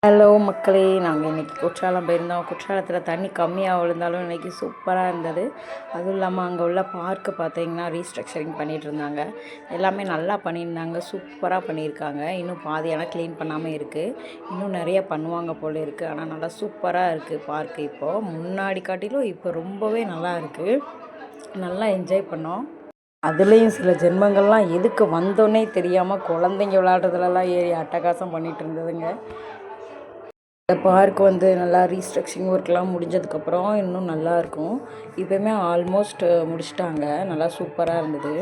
Hello மக்களே, நாங்கள் இன்றைக்கி குற்றாலம் போயிருந்தோம். குற்றாலத்தில் தண்ணி கம்மியாக விழுந்தாலும் இன்றைக்கி சூப்பராக இருந்தது. அதுவும் இல்லாமல் அங்கே உள்ள பார்க்கு பார்த்தீங்கன்னா ரீஸ்ட்ரக்சரிங் பண்ணிகிட்டு இருந்தாங்க. எல்லாமே நல்லா பண்ணியிருந்தாங்க, சூப்பராக பண்ணியிருக்காங்க. இன்னும் பாதியெல்லாம் க்ளீன் பண்ணாமல் இருக்குது. இன்னும் நிறைய பண்ணுவாங்க போல் இருக்குது. ஆனால் நல்லா சூப்பராக இருக்குது பார்க்கு. இப்போது முன்னாடி காட்டிலும் இப்போ ரொம்பவே நல்லா இருக்குது. நல்லா என்ஜாய் பண்ணோம். அதுலேயும் சில ஜென்மங்கள்லாம் எதுக்கு வந்தோன்னே தெரியாமல் குழந்தைங்க விளையாடுறதுலலாம் ஏறி அட்டகாசம் பண்ணிகிட்டு இருந்ததுங்க. இந்த பார்க் நல்லா ரீஸ்ட்ரக்சரிங் ஒர்க்லாம் முடிஞ்சதுக்கப்புறம் இன்னும் நல்லாயிருக்கும். இப்போயுமே ஆல்மோஸ்ட் முடிச்சிட்டாங்க. நல்லா சூப்பராக இருந்தது.